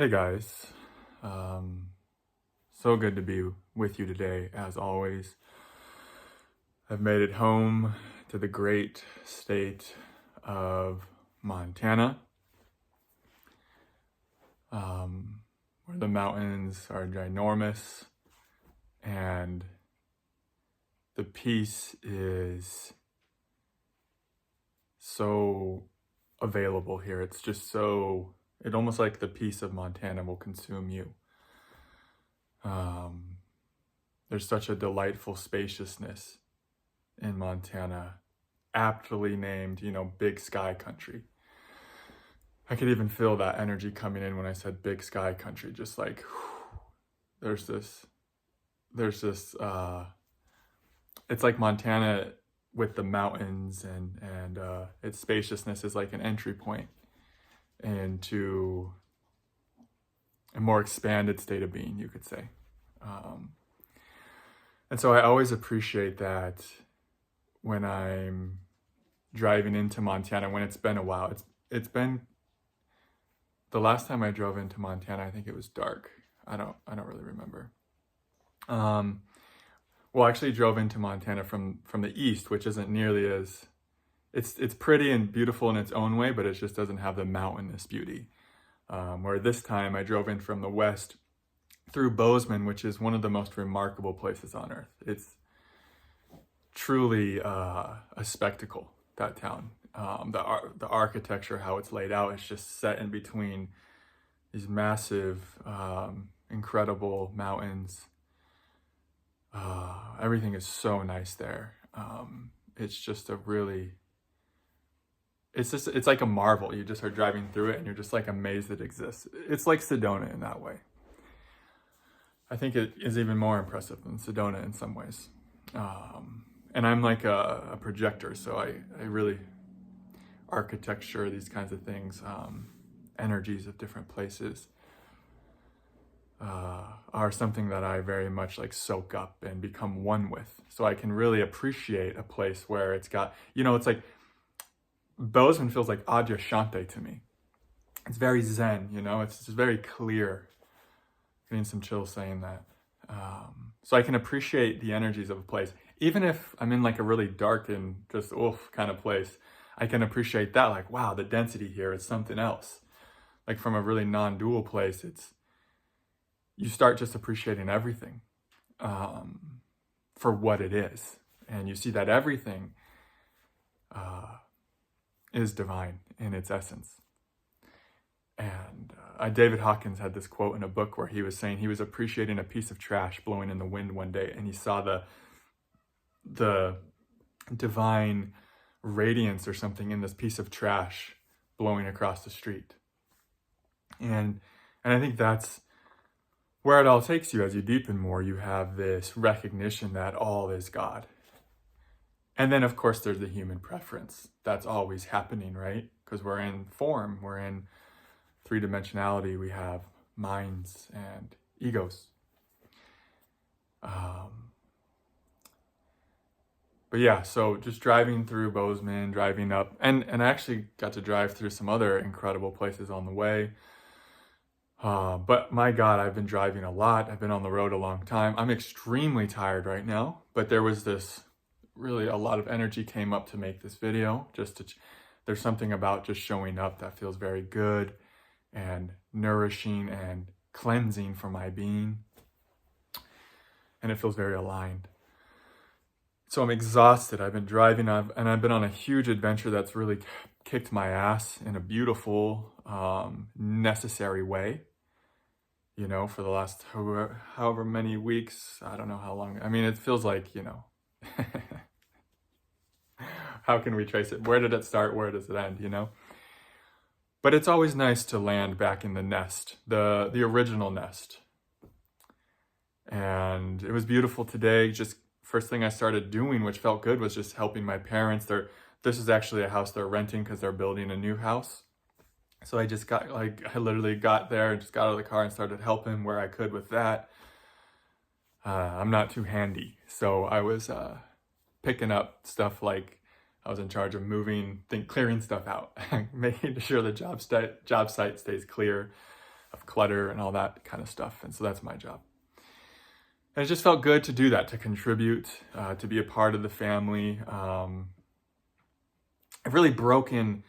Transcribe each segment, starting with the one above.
Hey guys, so good to be with you today as always. I've made it home to the great state of Montana, where the mountains are ginormous and the peace is so available here. It's just it almost like the peace of Montana will consume you. There's such a delightful spaciousness in Montana, aptly named, big sky country. I could even feel that energy coming in when I said big sky country, just like, there's this, it's like Montana with the mountains and its spaciousness is like an entry point into a more expanded state of being, you could say. And so I always appreciate that when I'm driving into Montana, when it's been a while. It's been, the last time I drove into Montana, I think it was dark. I don't really remember. Well, I actually drove into Montana from the east, which isn't nearly as, it's pretty and beautiful in its own way, but it just doesn't have the mountainous beauty. Where this time I drove in from the west through Bozeman, which is one of the most remarkable places on earth. It's truly a spectacle, that town. The architecture, how it's laid out, is just set in between these massive, incredible mountains. Everything is so nice there. It's just it's like a marvel. You just are driving through it and you're just like amazed it exists. It's like Sedona in that way. I think it is even more impressive than Sedona in some ways. And I'm like a projector, so I really, architecture, these kinds of things, energies of different places, are something that I very much like soak up and become one with. So I can really appreciate a place where it's got, it's like, Bozeman feels like Adyashanti to me. It's very zen, it's just very clear. Getting some chills saying that. So I can appreciate the energies of a place. Even if I'm in like a really dark and just oof kind of place, I can appreciate that. Like, wow, the density here is something else. Like from a really non-dual place, you start just appreciating everything for what it is. And you see that everything is divine in its essence. And David Hawkins had this quote in a book where he was saying he was appreciating a piece of trash blowing in the wind one day, and he saw the divine radiance or something in this piece of trash blowing across the street. And I think that's where it all takes you as you deepen more. You have this recognition that all is God. And then, of course, there's the human preference. That's always happening, right? Because we're in form, we're in three-dimensionality, we have minds and egos. But yeah, so just driving through Bozeman, driving up, and I actually got to drive through some other incredible places on the way. But my God, I've been driving a lot. I've been on the road a long time. I'm extremely tired right now, but there was really a lot of energy came up to make this video. There's something about just showing up that feels very good and nourishing and cleansing for my being. And it feels very aligned. So I'm exhausted. I've been driving and I've been on a huge adventure that's really kicked my ass in a beautiful, necessary way. For the last however many weeks, I don't know how long. I mean, it feels like, how can we trace it? Where did it start? Where does it end, But it's always nice to land back in the nest, the original nest. And it was beautiful today. Just first thing I started doing, which felt good, was just helping my parents. This is actually a house they're renting because they're building a new house. So I literally got there and just got out of the car and started helping where I could with that. I'm not too handy. So I was picking up stuff like I was in charge of clearing stuff out, making sure the job site stays clear. of clutter and all that kind of stuff. And so that's my job. And it just felt good to do that, to contribute, to be a part of the family. I've really broken,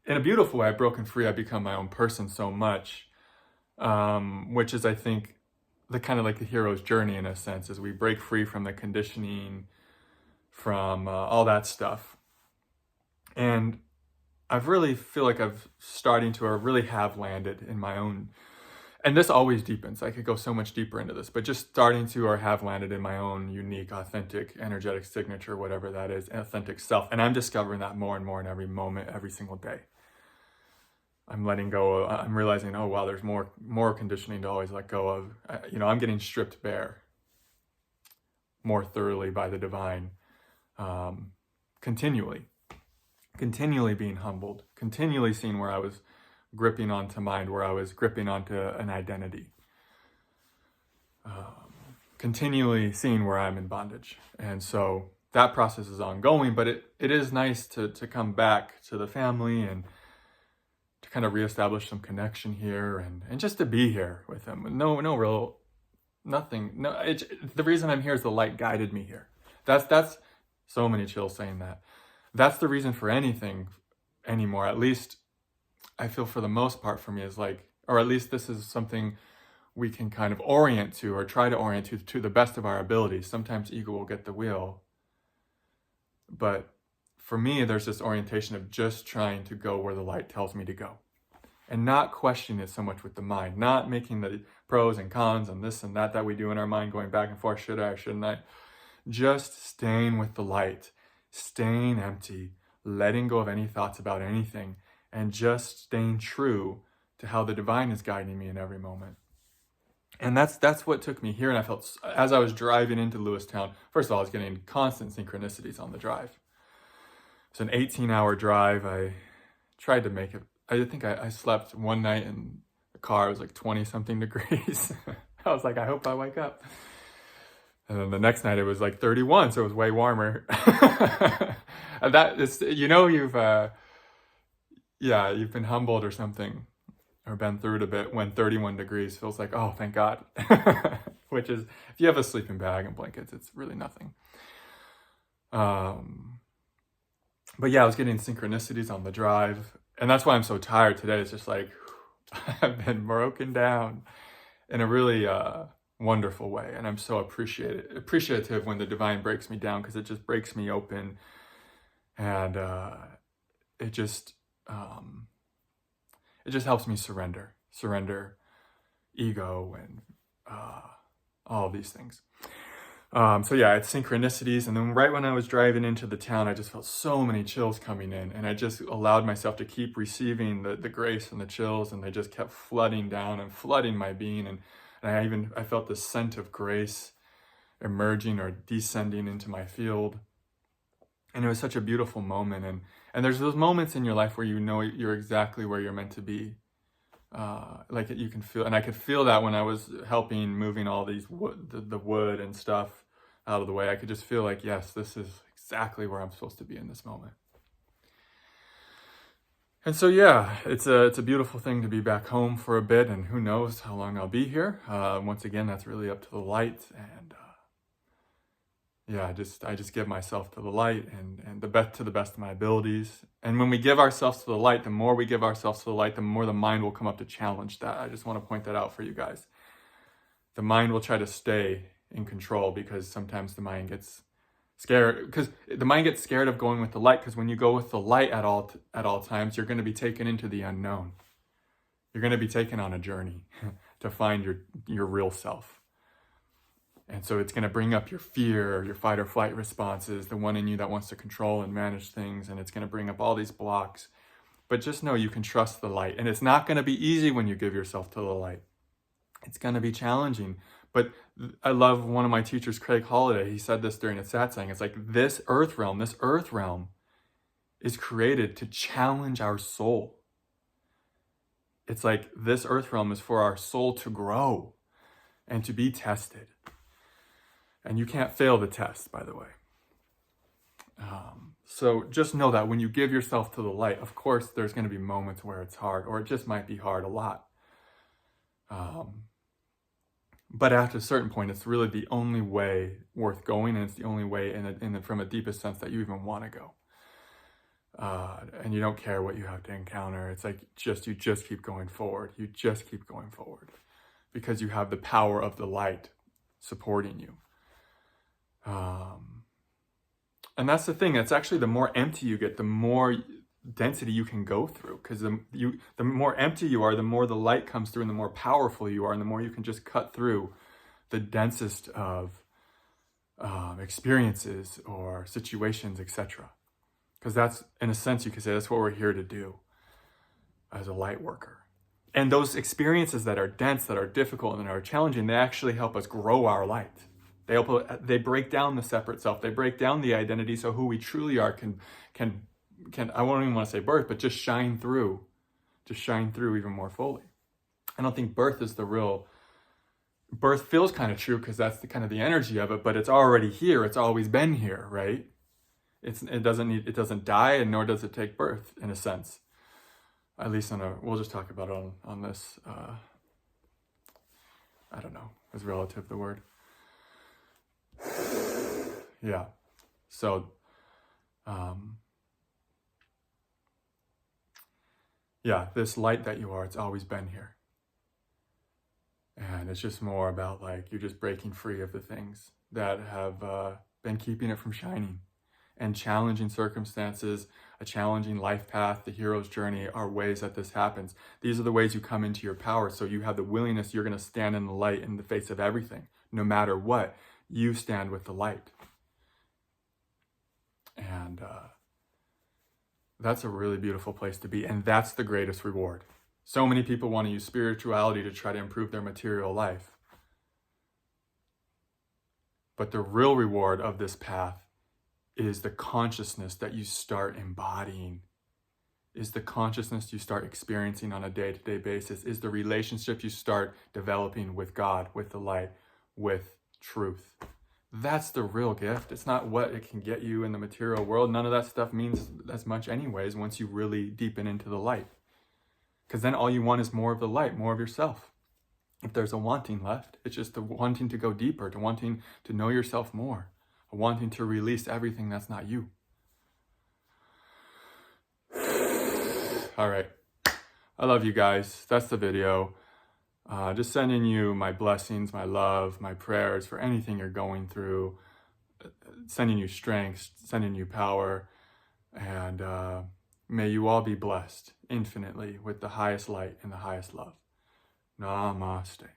in a beautiful way, I've broken free. I've become my own person so much, which is, I think, the kind of like the hero's journey in a sense, as we break free from the conditioning, from all that stuff. And I've really feel like I've starting to, or really have landed in my own, and this always deepens. I could go so much deeper into this, but just starting to, or have landed in my own unique, authentic, energetic signature, whatever that is, authentic self. And I'm discovering that more and more in every moment, every single day. I'm letting go. I'm realizing, oh wow, there's more conditioning to always let go of. I'm getting stripped bare more thoroughly by the divine, continually being humbled, continually seeing where I was gripping onto mind, where I was gripping onto an identity, continually seeing where I'm in bondage. And so that process is ongoing, but it is nice to come back to the family and to kind of reestablish some connection here, and just to be here with them. Nothing. The reason I'm here is the light guided me here. That's so many chills saying that. That's the reason for anything anymore. At least I feel for the most part for me is like, or at least this is something we can kind of orient to, or try to orient to the best of our abilities. Sometimes ego will get the wheel. But for me, there's this orientation of just trying to go where the light tells me to go, and not questioning it so much with the mind, not making the pros and cons and this and that we do in our mind, going back and forth, should I or shouldn't I? Just staying with the light, staying empty, letting go of any thoughts about anything, and just staying true to how the divine is guiding me in every moment. And that's what took me here. And I felt, as I was driving into Lewistown, first of all, I was getting constant synchronicities on the drive. It's an 18-hour drive. I tried to make it. I think I slept one night in the car. It was like 20-something degrees. I was like, I hope I wake up. And then the next night it was like 31, so it was way warmer. And that is, you've been humbled or something, or been through it a bit when 31 degrees feels like, oh, thank God. Which is, if you have a sleeping bag and blankets, it's really nothing. But yeah, I was getting synchronicities on the drive. And that's why I'm so tired today. It's just like, I've been broken down in a really wonderful way. And I'm so appreciative when the divine breaks me down, because it just breaks me open. And it just helps me surrender ego and all of these things. So yeah, it's synchronicities. And then right when I was driving into the town, I just felt so many chills coming in, and I just allowed myself to keep receiving the grace and the chills, and they just kept flooding down and flooding my being. And I felt the scent of grace emerging or descending into my field. And it was such a beautiful moment. And there's those moments in your life where you're exactly where you're meant to be. Like you can feel, and I could feel that when I was moving all these the wood and stuff out of the way. I could just feel like, yes, this is exactly where I'm supposed to be in this moment. And so yeah, it's a beautiful thing to be back home for a bit, and who knows how long I'll be here. Once again, that's really up to the light, and yeah, I just give myself to the light, and to the best of my abilities. And when we give ourselves to the light, the more we give ourselves to the light, the more the mind will come up to challenge that. I just want to point that out for you guys. The mind will try to stay in control, because sometimes the mind gets scared, because the mind gets scared of going with the light, because when you go with the light at all times, you're going to be taken into the unknown. You're going to be taken on a journey to find your real self. And so it's going to bring up your fear, your fight or flight responses, the one in you that wants to control and manage things. And it's going to bring up all these blocks. But just know you can trust the light. And it's not going to be easy when you give yourself to the light. It's going to be challenging. But I love one of my teachers, Craig Holliday. He said this during a satsang. It's like this earth realm is created to challenge our soul. It's like this earth realm is for our soul to grow and to be tested. And you can't fail the test, by the way. So just know that when you give yourself to the light, of course, there's going to be moments where it's hard, or it just might be hard a lot. But after a certain point, it's really the only way worth going, and it's the only way from a deepest sense that you even want to go. And you don't care what you have to encounter. It's like you just keep going forward. You just keep going forward because you have the power of the light supporting you. And that's the thing. It's actually the more empty you get, the more density you can go through, because the more empty you are, the more the light comes through, and the more powerful you are, and the more you can just cut through the densest of experiences or situations, etc. Because that's, in a sense, you could say that's what we're here to do as a light worker. And those experiences that are dense, that are difficult, and that are challenging, they actually help us grow our light. They break down the separate self. They break down the identity, so who we truly are can I won't even want to say birth, but just shine through even more fully. I don't think birth feels kind of true because that's the kind of the energy of it, but it's already here. It's always been here, right? It doesn't die, and nor does it take birth, in a sense. At least we'll just talk about it on this. I don't know. Is relative the word? Yeah. So, yeah, this light that you are, it's always been here. And it's just more about like you're just breaking free of the things that have been keeping it from shining. And challenging circumstances, a challenging life path, the hero's journey are ways that this happens. These are the ways you come into your power. So you have the willingness, you're going to stand in the light in the face of everything. No matter what, you stand with the light. And that's a really beautiful place to be. And that's the greatest reward. So many people want to use spirituality to try to improve their material life. But the real reward of this path is the consciousness that you start embodying, is the consciousness you start experiencing on a day-to-day basis, is the relationship you start developing with God, with the light, with truth. That's the real gift. It's not what it can get you in the material world. None of that stuff means as much anyways once you really deepen into the light. Because then all you want is more of the light, more of yourself. If there's a wanting left, it's just the wanting to go deeper, to wanting to know yourself more, wanting to release everything that's not you. All right. I love you guys. That's the video. Just sending you my blessings, my love, my prayers for anything you're going through, sending you strength, sending you power, and may you all be blessed infinitely with the highest light and the highest love. Namaste.